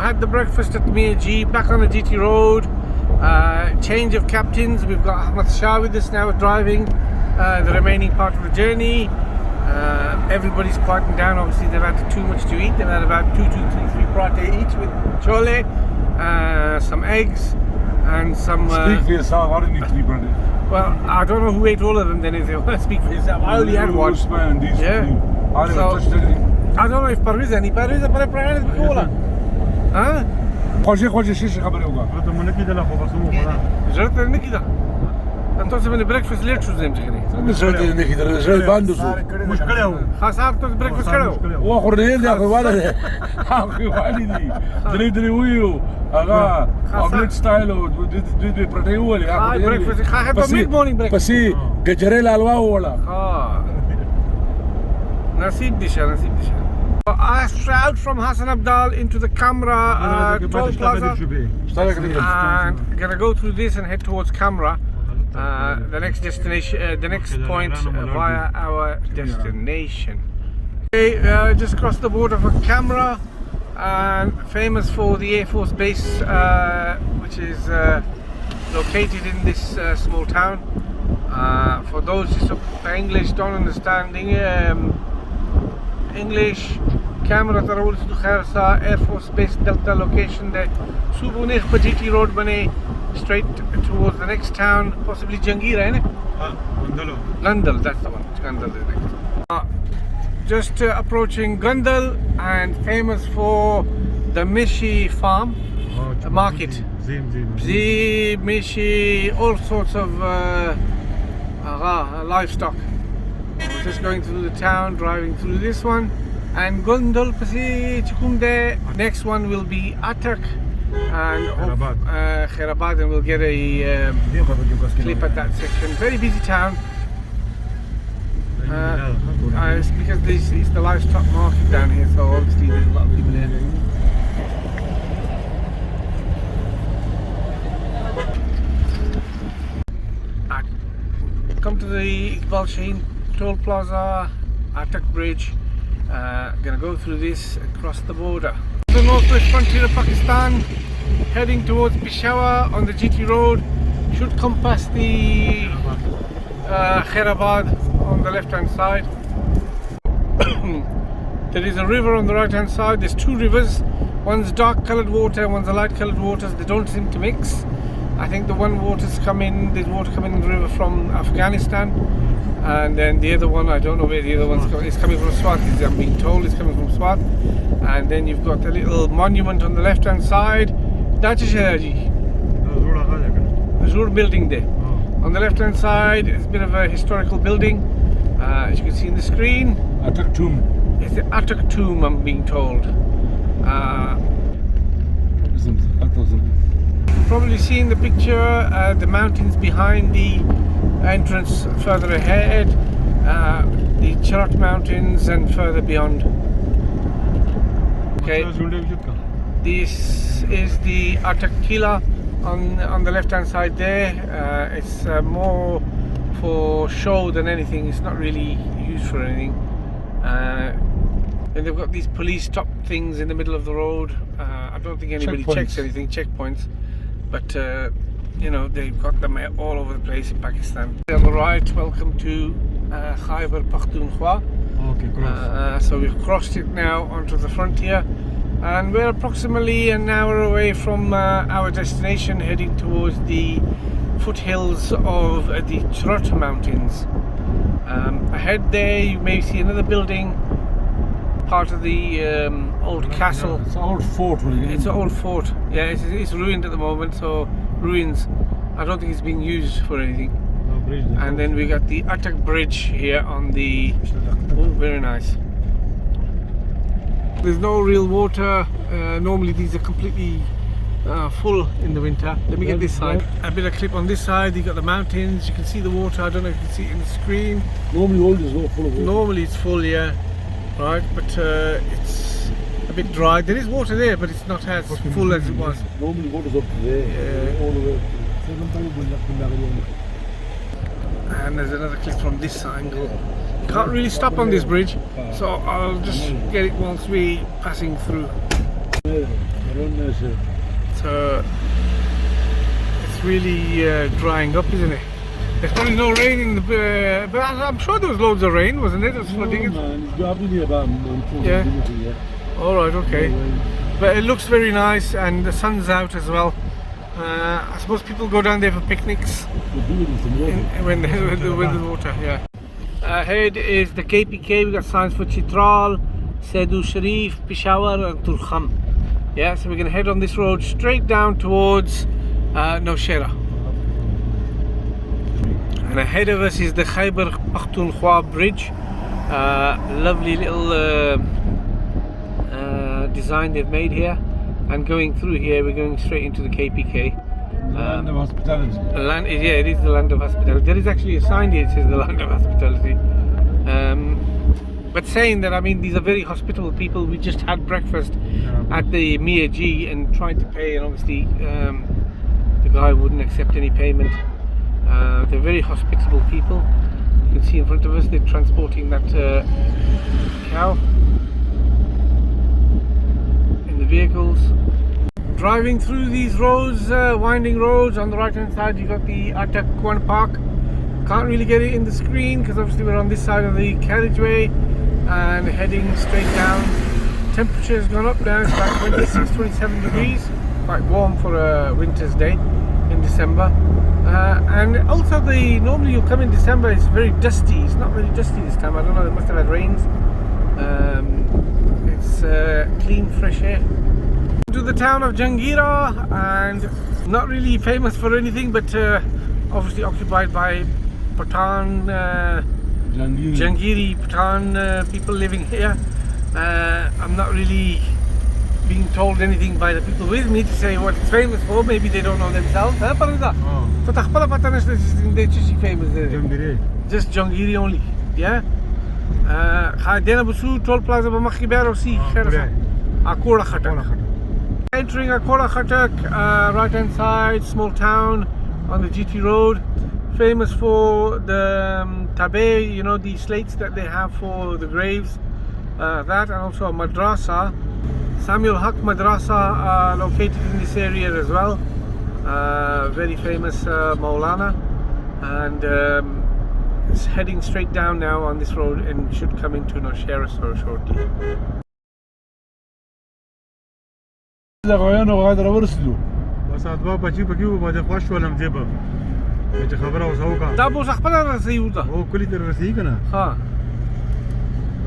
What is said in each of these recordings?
had the breakfast at the Meiji, back on the GT Road. Change of captains. We've got Ahmad Shah with us now driving the remaining part of the journey. Everybody's quieting down. Obviously, they've had too much to eat. They've had about 2, 2, 3 paratha each with chole, some eggs, and some. Speak for yourself. I didn't eat 3 paratha. Well, I don't know who ate all of them. Then, if you want to speak for yourself, I only had one. Man, these Yeah. I never touched anything. I don't know if Parviz any. Parviz is para prana de cola. Huh? خوجه شيشه خبر يوقع. तो मैंने की दला को बसमो बड़ा जरूरत नहीं की था انتو मैंने breakfast late شو زي مجري نزلت انك نزلت باندوسو. مشكله هو خلاص عرفت بريكفاست كده واخر نيل يا اخي ولا اخي والدي دري ويو اغا اومليت ستايلو دي بروتين يا هاي اخي بريكفاست خاطر ميد مورنينج بريكفاست بس ججريلا الوا ولا نصيب ديشا I strolled from Hassan Abdal into the Camera toll plaza and gonna go through this and head towards Camera, the next destination, the next point via our destination. Okay, just crossed the border for Camera, and famous for the Air Force base, which is located in this small town. For those who speak English, don't understand English, Camera Tarawul to Khairsa Air Force Base Delta location there. Subunir GT Road bane straight towards the next town, possibly Jangira, isn't it? Gandal, that's the one. Gandal is next. Just approaching Gandal, and famous for the Mishi farm, the market. Zee, Mishi, all sorts of livestock. Just going through the town, driving through this one, and Gondal pasi chukumde. Next one will be Atak and Khairabad, and we'll get a clip at that section. Very busy town. It's because this is the livestock market down here, so obviously there's a lot of people here. Come to the Iqbal Shaheen Toll Plaza, Atak Bridge. Gonna go through this and cross the border. The northwest frontier of Pakistan, heading towards Peshawar on the GT Road. Should come past the Khairabad on the left hand side. There is a river on the right hand side. There's 2 rivers. One's dark coloured water, one's a light coloured water. They don't seem to mix. I think the one water's there's water coming in the river from Afghanistan. And then the other one, I don't know where the other one's coming. It's coming from Swat. I'm being told it's coming from Swat. And then you've got a little monument on the left-hand side. That's a Azur building there. On the left-hand side, it's a bit of a historical building. As you can see in the screen, Atak tomb. it's the Atak tomb, I'm being told. Probably seeing the picture, the mountains behind the entrance further ahead, the Charat Mountains, and further beyond. Okay, this is the Atak Kila on the left hand side there. It's more for show than anything. It's not really used for anything. And they've got these police stop things in the middle of the road. I don't think anybody checks anything, checkpoints. But you know, they've got them all over the place in Pakistan. On the right, welcome to Khyber Pakhtunkhwa. Okay, So we've crossed it now onto the frontier, and we're approximately an hour away from our destination, heading towards the foothills of the Charat Mountains. Ahead there you may see another building, part of the old castle. It's an old fort, really. It's an old fort. Yeah, it's ruined at the moment, so ruins. I don't think it's being used for anything. And then we got the Atak Bridge here on the. Oh, very nice. There's no real water. Normally these are completely full in the winter. Let me get this side. A bit of clip on this side. You got the mountains. You can see the water. I don't know if you can see it in the screen. Normally old is not full of water. Normally it's full, yeah. Right, but it's a bit dry. There is water there, but it's not as full as it was. Normally water's up to there, all the way. And there's another clip from this angle. You can't really stop on this bridge, so I'll just get it whilst we passing through. So it's really drying up, isn't it? There's probably no rain in the. But I'm sure there was loads of rain, wasn't it? It was flooding. Yeah. All right. Okay. But it looks very nice, and the sun's out as well. I suppose people go down there for picnics when the water. Yeah. Ahead is the KPK. We got signs for Chitral, Sedu Sharif, Peshawar, and Turkham. Yeah. So we're gonna head on this road straight down towards Nowshera. And ahead of us is the Khyber Pakhtunkhwa Bridge. Lovely little design they've made here. And going through here, we're going straight into the KPK. Land of hospitality. Yeah, it is the land of hospitality. There is actually a sign here that says the land of hospitality. But saying that, I mean, these are very hospitable people. We just had breakfast at the Mia G and tried to pay, and obviously the guy wouldn't accept any payment. They're very hospitable people. You can see in front of us, they're transporting that cow in the vehicles. Driving through these roads, winding roads. On the right hand side you got the Atak Kwan Park. Can't really get it in the screen because obviously we're on this side of the carriageway and heading straight down. Temperature has gone up now, it's about 26-27 degrees. Quite warm for a winter's day in December. And also normally you'll come in December, it's very dusty. It's not really dusty this time, I don't know, they must have had rains. It's clean, fresh air. To the town of Jangira, and not really famous for anything, but obviously occupied by Pathan, Jangiri Pathan people living here. I'm not really being told anything by the people with me to say what it's famous for. Maybe they don't know themselves. Famous just Jangiri only. Yeah. Toll Plaza Akora Khatak. Entering Akora Khatak, right hand side, small town on the GT road. Famous for the tabe, you know, the slates that they have for the graves. That, and also a madrasa. Samuel Haq Madrasa located in this area as well. Very famous Maulana, and it's heading straight down now on this road and should come into Nowshera so shortly. بس ادوا بچی پکیو باندې خوښ ولم دی به چې خبره وسوکا دا به خپل رسیو او کلی تر رسیدي کنه ها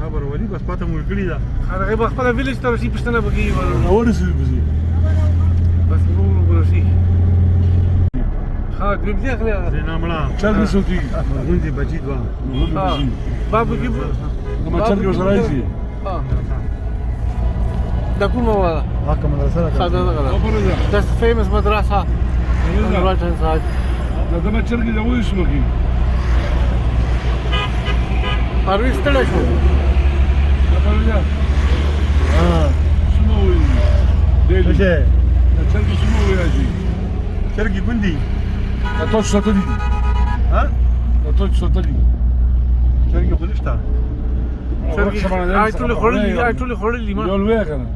دا بر ولي بس پاته مو کلی دا هغه به خپل ویلیج ته رسیدي پښتنه بګي ورسېږي بس نو ورسي ها دې دې خلک زینا مړه چل وسوتي غوندي بچی دوا ها بابو کې ما چل کې وسره شي ها دا کومه ولا حق مدرسه that's the famous madrasa on the right hand side. دا ما چل کې دا وې شو کې پروي ستړی شو شنو وې دې څه چل کې شنو وې راځي چرګي ګوندي تاسو ساتلي ها تاسو ساتلي چرګي خلشتا I ټول خورلي ما یو وې کنه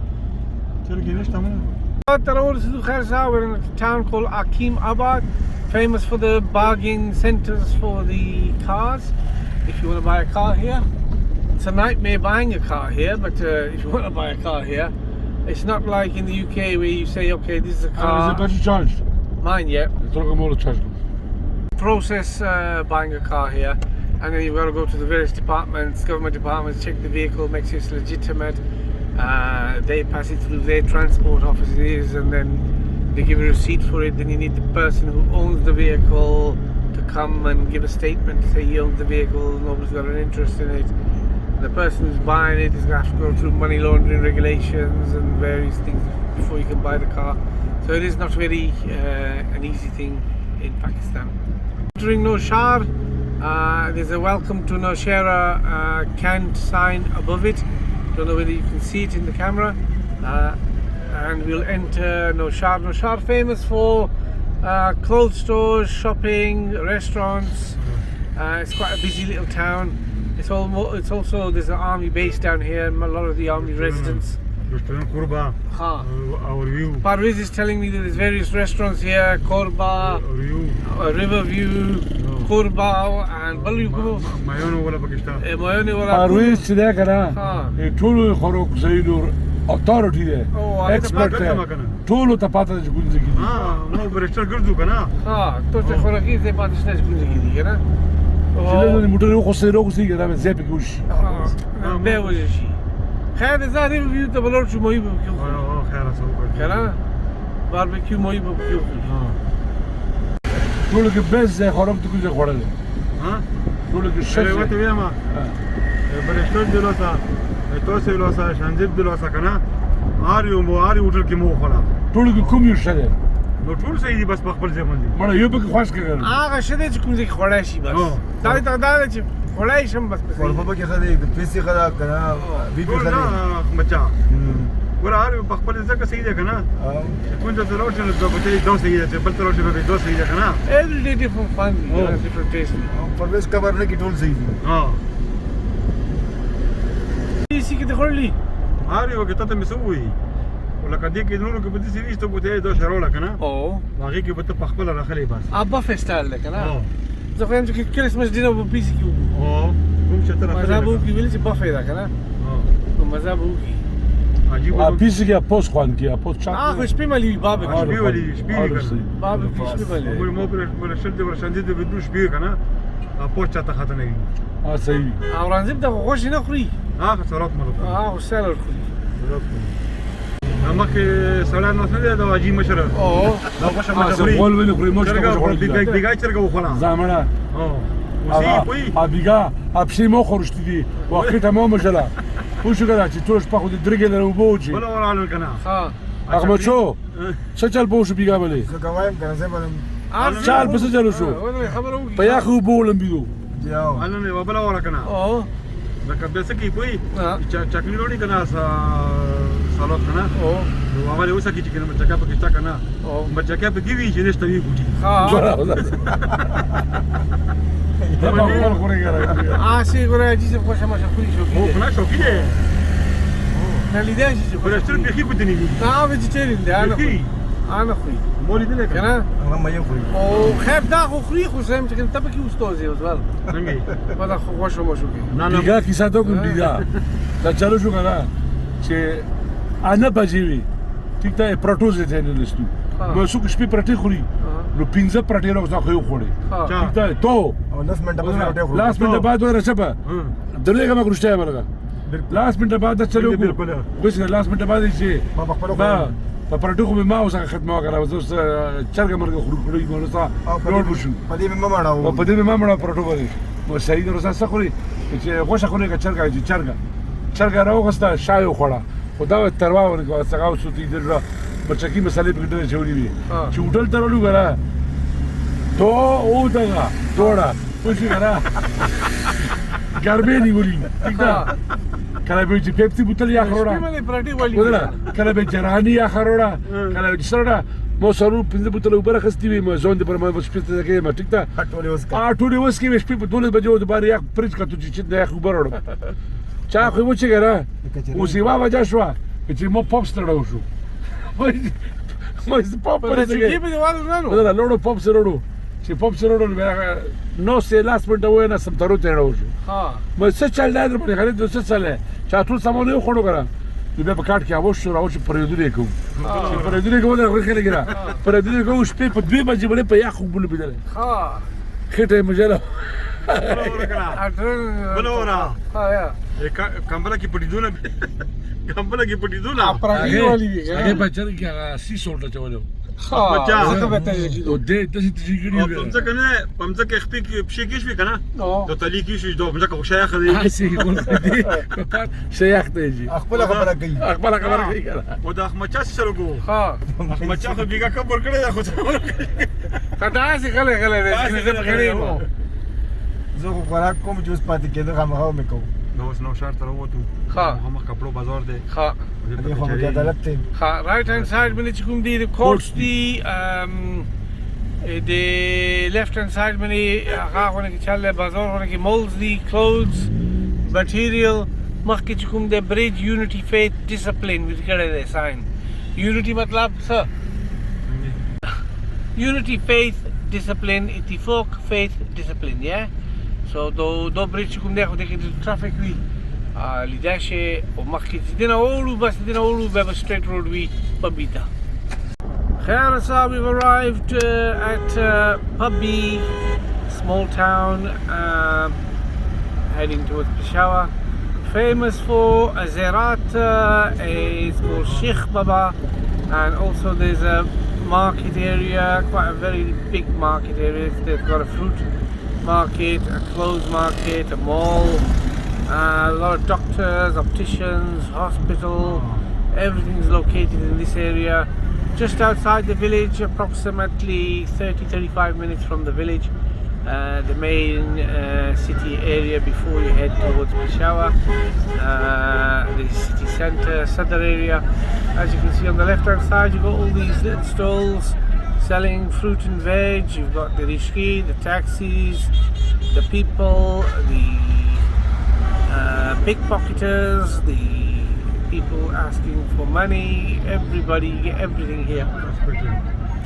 چرګي نشته مو We're in a town called Akim Abad, famous for the bargain centers for the cars. If you want to buy a car here, it's a nightmare buying a car here, but if you want to buy a car here, it's not like in the UK where you say, okay, this is a car. Is it better charged? Mine, yeah. Process buying a car here, and then you've got to go to the various departments, government departments, check the vehicle, make sure it's legitimate. They pass it through their transport offices, and then they give a receipt for it. Then you need the person who owns the vehicle to come and give a statement to say he owns the vehicle, nobody's got an interest in it. The person who's buying it is going to have to go through money laundering regulations and various things before you can buy the car. So it is not really an easy thing in Pakistan. Entering Nowshar, there's a welcome to Nowshera canned sign above it. Don't know whether you can see it in the camera. And we'll enter Nowshar. Nowshar famous for clothes stores, shopping, restaurants. It's quite a busy little town. It's also there's an army base down here, and a lot of the army residents رستوران قربا ها. او ریو Parvez is telling me that there's various restaurants here, Korba, ریو Riverview, Korba, and Balu مایونو ولا پاکستان Moyoni wala. پرویز چې دی که نه ها. ټولو خوراک ځایونو اتارټي دی او ایکسپرټ دی ټولو ته پاته ده چې کوم ځای کې دي. ها نو برشتر ګرځو کنه ها تو ته خوراکي ته پاتې شته چې کوم ځای کې دی کنه چې له موټر یو خو سره وګورئ که دا به ځای پکې وشي به وجه شي خیر زه ریویو ته بلور شو مې به کیو خیر اسو وکړه کنه باربیکیو مې به کیو ټولو کې بیس ځای خوراک ته کوم ځای خوړل دی ها ټولو کې ښه شریوت ځای. ویما برشتر دلوسا توسه دلوسا شانزیب دلوسا کنه آریو مو آری هوټل کې مو خلا ټولو کې کوم یو ښه دی نو ټول صحیح دي بس په خپل ځای باندې مړه یو پکې خوښ کړل هغه شته چې کوم ځای کې خوړای شي بس دا ته دا چې خوړای شم بس په ورپا کې خدای د پیسې خراب کنه بي بي ټول خدای نه مچا ور آریو په خپل ځای کې صحیح ده کنه کوم ځای ته راوځي نو په دې دوه صحیح ده بل ته راوځي په دوه صحیح ده کنه every day different fun different taste پرویز خبر نه کی ټول صحیح دي ها اسی کې خورلی آریو کې ته مې سوې ولکه دې کې نورو کې به دې سوي ته بوته دوه شروع کنه او هغه کې به ته په خپل راخلې بس ابا فستال ده کنه زه خو هم چې کریسمس ډینر په پیسې کې وګورم او کوم چې تر مزه به وکړي ویل چې بفې ده کنه نو مزه به وکړي عجیب پیسې کې اپوس خوان کې اپوس چا خو شپې ملي بابه کې شپې ولې شپې بابه کې شپې مو ملي مو پر شل دې ورشان دې به دوه شپې کنه اپوس چاته خاطر نه وي ها صحیح او رانزب د غوښې نه خوري هغه سرات مرو او سالر خوري اما کې سلام نه ده دا عجیب مشره او دا غوښه ها مشره څه ول خوري موږ ته خوړل دي بیګا چرګه وخلا زامړه وسی پوي ابيګا اپشي مو خورشت دي وخت مو مجلا خو شو کړه چې توش په خو دې درګې له وبوجي ولا ورانه کنه ها هغه شو څه چل پوه شو بیګا بلې زه گوایم کنه زه باندې چال پس چلو شو خبره وکړي په یاخو بولم بيدو جاو انا نه وبلا ورا کنه او دا کبه سکی پوي ها چاکلی روړي کنه سالو کنه او نو هغه له وسکی چې کنه مچکا په کېتا کنه او مچکا په کې وی چې نشته وی ګوټي ها دا په خپل خوري ګره سی ګره چې خوښه ما خوري شو مو کنه شو کې نه لیدای شي چې ولستر به کې بده نیږي نه ویجیټیرین دی انا خوري مولې دې کنه کنه هغه مې خوري او خیر دا خو خوري خو زم چې ته پکې استاد یې وزول څنګه په دا خو خوښه مو شو کې نه نه بیګا کیسه تو کوم بیګا دا چلو شو کنه چې انا بجیوي ټیک ته پروټوز ته نه لستو نو څوک شپې پرټي خوري نو 15 پرټي راځه خو یو خوري ټیک ته تو او 10 منټه پس راټه خوري لاس منټه بعد ورسبه درېګه ما ګرځته بلګه لاس منټه بعد چلو کو وښه لاس منټه بعد چې ما خپل با په پرټو خو ما اوسه خدمت وکړه زه چرګ مرګ خوري نو رسا لوړ بشو په دې مې مړاو په دې ما مړه پرټو باندې مو صحیح درسه څه خوري چې غوښه خوري که چرګ راوغسته شایو خوړه خدا تروا ورکو څنګه اوسو دې درا بچکی مسالې په ډېر جوړې وي چې هوټل ته ورلو غره تو او دغه توړه پوښی غره ګرمه نیولې ٹھیک ده کله به چې پیپسي بوتل یا خروړه مې پرټي والی ودره کله به جرانی یا خروړه کله به سره مو سره 15 بوتل اوبه راخستې وي مو ځون دې پر ما سپېڅ کې ما ټیک ده ټولې اوس کا ټولې اوس کې شپې په 12 بجو د بار یک پرچ کتو چې د یک اوبه وروړم چا خو مو چې غره اوس یې وجه شو چې مو پاپ ستړو شو مو پاپ په دې کې به والو نه ودره لوړو پاپ سره چې پاپ سره نو سه لاس منټه وای نه سم ترو ته راوځو ها مې څه چل دا په خالد د څه چل چا ټول سامان یو خړو کړه دې په کارت کې اوس شو راوځي پرېدو کوم پرېدو کوم دا ورخه لګرا پرېدو کوم شپې په 2 بجې باندې په یاخو بل بدل ها خټه مجله بلورا ها یا کمبلا کې پټیدونه کمبلا کې پټیدونه پرټي والی هغه بچر کې هغه سی سولټه چولو بچا څه به ته او دې ته چې جګړې پمځه کنه پمځه کې خپې کې پښې کې شوي کنه د تلی کې شوي دوه پمځه کې شیخ دی هسي کول دې په شیخ ته جی خپل خبره کوي خپل خبره کوي کنه او د احمد سره کو ها احمد چا خو بیګه کبر کړی خو کدا سي غله دې زه په غریمو زه خو خوراک کوم چې اوس پاتې کېده هغه مې کوم نو اوس نو شهر ته راووتو ها هم کپړو بازار دی ها دې خو مې عدالت ته ها رائټ هاند ساید باندې چې کوم دی د کوټس دی د لیفت هاند ساید باندې هغه ونه کې چاله بازار ونه کې مولز دی کلوثز مټیریل मक्के चुकुम दे bridge unity faith discipline with the sign. Unity matlab sir. Unity faith discipline ittifaq faith discipline yeah. So do bridge चुकुम दे खुदे के traffic भी lidashe o मक्के जितना ओलू बस जितना ओलू बस straight road भी Pabita. Khair we've arrived at Pubby, small town heading towards Peshawar. Famous for a Zerat, it's called Sheikh Baba, and also there's a market area, quite a very big market area. They've got a fruit market, a clothes market, a mall, a lot of doctors, opticians, hospital, everything's located in this area. Just outside the village, approximately 30-35 minutes from the village, the main city area before you head towards Peshawar, the city centre, Sadr area. As you can see on the left hand side, you've got all these little stalls selling fruit and veg. You've got the rishki, the taxis, the people, the pickpocketers, the people asking for money, everybody, you get everything here.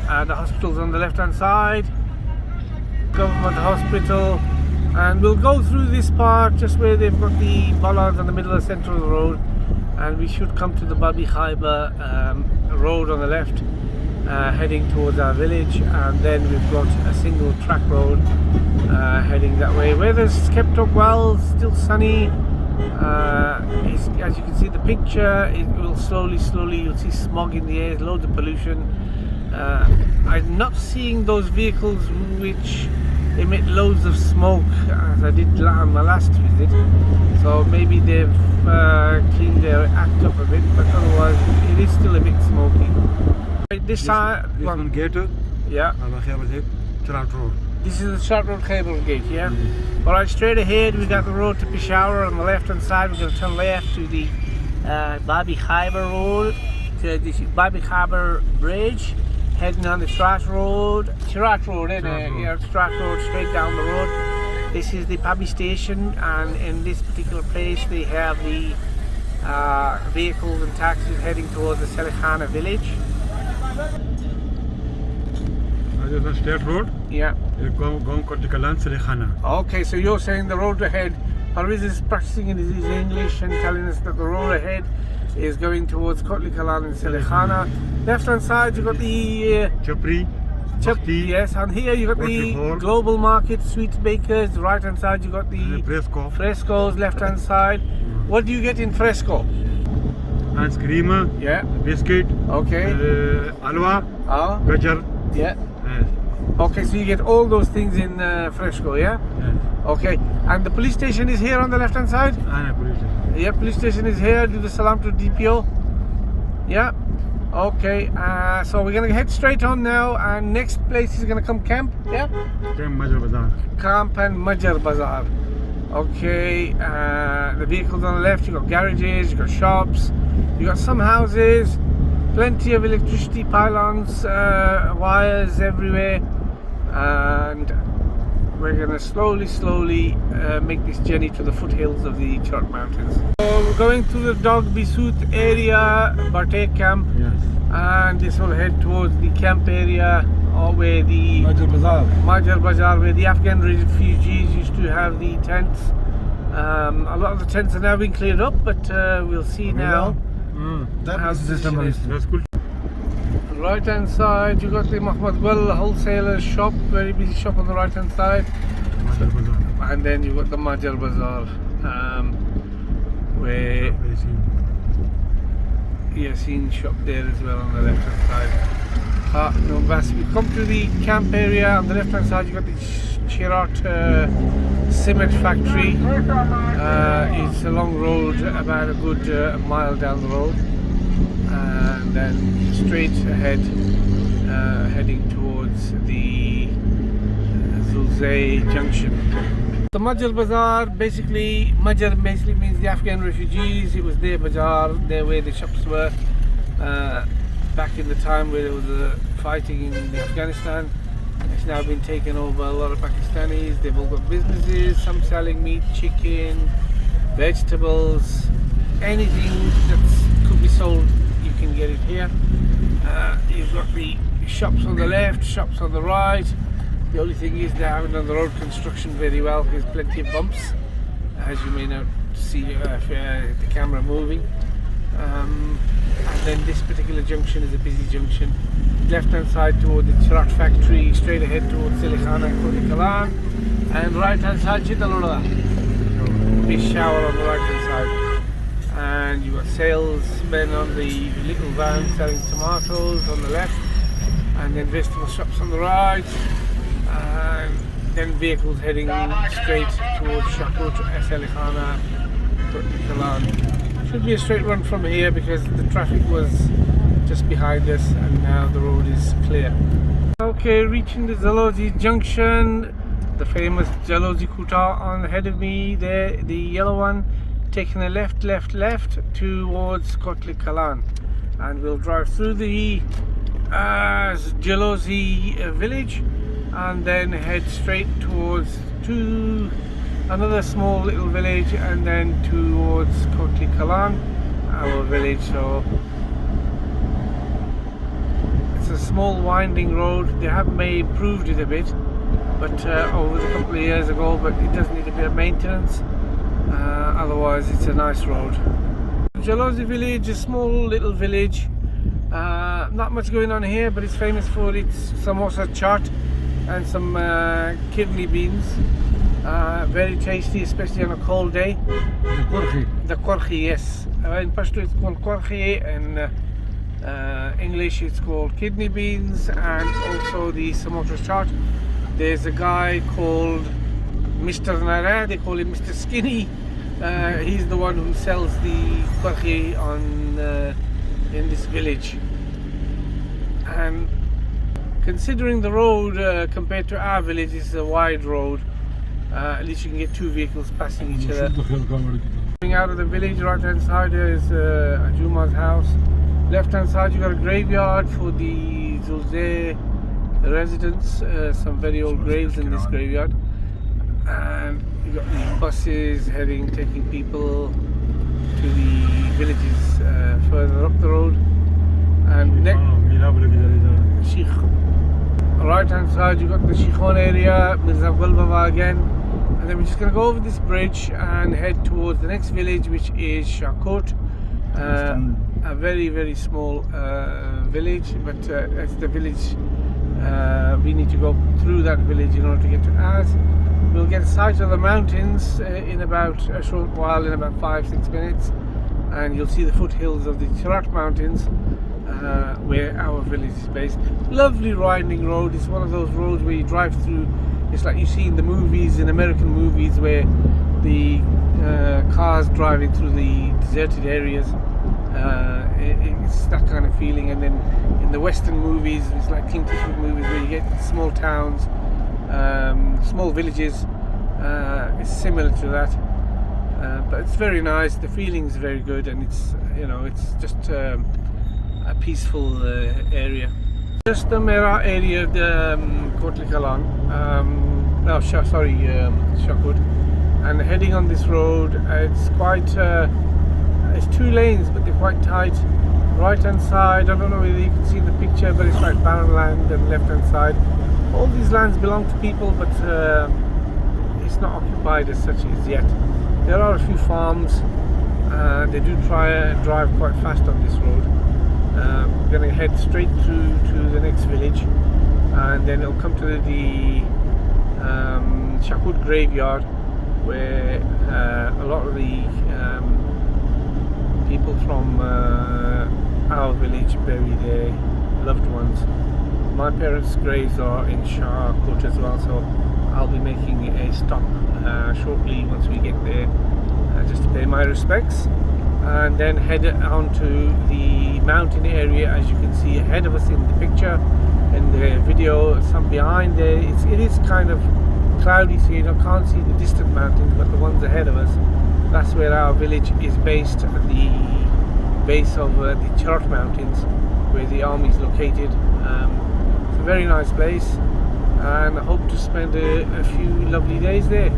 The hospital's on the left hand side, government hospital, and we'll go through this part just where they've got the bollards in the middle of the centre of the road, and we should come to the Babi Khaibar road on the left, heading towards our village, and then we've got a single track road heading that way. Weather's kept up well, still sunny. As you can see the picture, it will slowly you'll see smog in the air, loads of pollution. I'm not seeing those vehicles which emit loads of smoke as I did on my last visit, so maybe they've cleaned their act up a bit, but otherwise it is still a bit smoky. This one gate, yeah, Charat Road. This is the Charat Road Khaibar gate, yeah? Alright, straight ahead we got the road to Peshawar. On the left hand side we're going to turn left to the Babi Khaibar road, to the Babi Khaibar bridge, heading on the Charat Road, isn't it? Yeah, Charat Road, straight down the road. This is the Pubby station, and in this particular place they have the vehicles and taxis heading towards the Salikhana village. This is a state road. Yeah. Okay, so you're saying the road ahead, Parviz is practicing in his English and telling us that the road ahead is going towards Kotli Kalan and Salikhana. Left hand side you've got the Chapri, yes, and here you've got the global market, sweets bakers. Right hand side you've got the Frescos, left hand side. What do you get in Fresco? Ice cream, yeah, biscuit, okay, alwa, gajar, yeah. Okay, so you get all those things in Fresco, yeah? Okay, and the police station is here on the left hand side? Yeah, police station is here. Do the salam to DPO. Yeah, okay, so we're going to head straight on now, and next place is going to come camp, yeah? Camp Majar Bazaar. Camp and Majar Bazaar. Okay, the vehicles on the left, you've got garages, you've got shops, you've got some houses, plenty of electricity pylons, wires everywhere, and we're going to slowly make this journey to the foothills of the Charat Mountains. So we're going to the Dog Bisut area, Bartek camp, Yes. and this will head towards the camp area, or where the Majar Bazaar, where the Afghan refugees used to have the tents. A lot of the tents are now being cleared up, but we'll see now. That is system. That's cool. Right hand side you got the Muhammad Gwal wholesaler shop, very busy shop on the right hand side, Majar Bazaar. and then you got the Majar Bazaar, where Yasin shop there as well on the left hand side. No, Bas, we come to the camp area. On the left hand side you got the Charat cement factory. It's a long road, about a good mile down the road, and then straight ahead, heading towards the Zulzay junction. The Majar Bazaar, basically means the Afghan refugees. It was their bazaar, there where the shops were back in the time where there was fighting in Afghanistan. It's now been taken over by a lot of Pakistanis. They've all got businesses, some selling meat, chicken, vegetables, anything that could be sold, you can get it here. You've got the shops on the left, shops on the right. The only thing is they haven't done the road construction very well. There's plenty of bumps, as you may not see if the camera moving. And then this particular junction is a busy junction. Left hand side toward the Chirat factory, straight ahead towards Silikhana and Kotli Kalan, and right hand side Chitaloda. Big shower on the right hand side. And you've got salesmen on the little van selling tomatoes on the left, and then vegetable shops on the right, and then vehicles heading straight towards Shakut, Silikhana, Kotli Kalan. Should be a straight run from here because the traffic was just behind us and now the road is clear. Okay, reaching the Jalozi junction, the famous Jalozi Kuta on ahead of me there, the yellow one, taking a left towards Kotli Kalan, and we'll drive through the Jalozi village and then head straight towards another small little village and then towards Kotli Kalan, our village. So it's a small winding road. They have improved it a bit, but over a couple of years ago, but it does need a bit of maintenance. Otherwise it's a nice road. Jalozi village, a small little village. Not much going on here, but it's famous for its samosa chaat and some kidney beans. Very tasty, especially on a cold day. The korchi, yes. In Pashto it's called korchi, and English it's called kidney beans, and also the samosa chaat. There's a guy called Mr. Nara, they call him Mr. Skinny. He's the one who sells the korchi in this village. And considering the road compared to our village is a wide road, at least you can get two vehicles passing each other. Coming out of the village, right hand side is Ajuma's house. Left hand side you got a graveyard for the Zulzeh residents, some very old graves in this graveyard. And you got the buses taking people to the villages further up the road. And Sheikh. Right hand side you got the Shikhon area, Mirza Abdul Baba again, and then we're just going to go over this bridge and head towards the next village, which is Shakut. A very, very small village, but it's the village. We need to go through that village in order to get to ours. We'll get a sight of the mountains in about a short while, in about 5-6 minutes, and you'll see the foothills of the Chirat mountains, where our village is based. Lovely winding road. It's one of those roads where you drive through, it's like you see in the movies, in American movies, where the cars driving through the deserted areas. It's that kind of feeling. And then in the Western movies, it's like Clint Eastwood movies, where you get small towns, small villages. It's similar to that, but it's very nice. The feeling is very good, and it's just a peaceful area. Just the Mera area of the Kotli Kalan, Shakut, and heading on this road, it's quite it's 2 lanes, but they're quite tight. Right hand side, I don't know whether you can see the picture, but it's like barren land, and left hand side, all these lands belong to people, but it's not occupied as such as yet. There are a few farms. They do try and drive quite fast on this road. We're going to head straight through to the next village, and then it'll come to the Shakut graveyard, where a lot of the people from our village bury their loved ones. My parents' graves are in Shakut as well, so I'll be making a stop shortly once we get there, just to pay my respects, and then head on to the mountain area. As you can see ahead of us in the picture, in the video, some behind there, it is kind of cloudy, so you can't see the distant mountains, but the ones ahead of us, that's where our village is based, at the base of the Chirat mountains, where the army is located. It's a very nice place, and I hope to spend a few lovely days there.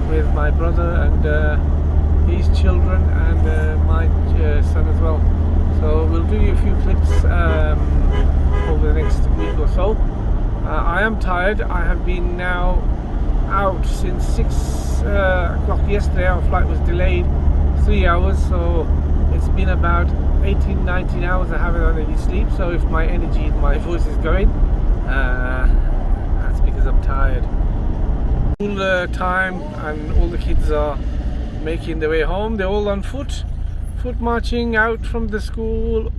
with my brother and his children and my son as well. So we'll do you a few clips over the next week or so. I am tired. I have been now out since 6 o'clock yesterday. Our flight was delayed 3 hours, so it's been about 18-19 hours I haven't had any sleep. So if my energy, my voice is going, that's because I'm tired. School time, and all the kids are making their way home. They're all on foot marching out from the school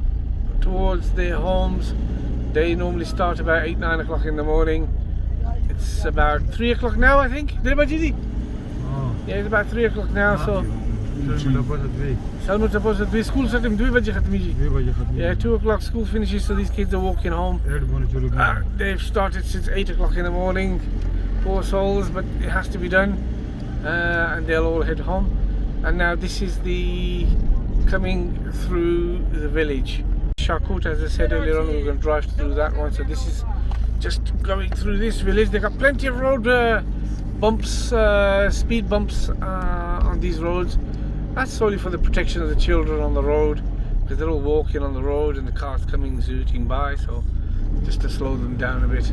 towards their homes. They normally start about 8-9 o'clock in the morning. It's about 3 o'clock now, I think. Yeah, it's about 3 o'clock now. So school starts at yeah, 2 o'clock school finishes, so these kids are walking home. They've started since 8 o'clock in the morning, poor souls, but it has to be done, and they'll all head home. And now this is the coming through the village. Shahkot, as I said earlier on, we're going to drive through that one. So this is just going through this village. They got plenty of road bumps, speed bumps on these roads. That's solely for the protection of the children on the road, because they're all walking on the road and the cars coming zooting by, so just to slow them down a bit.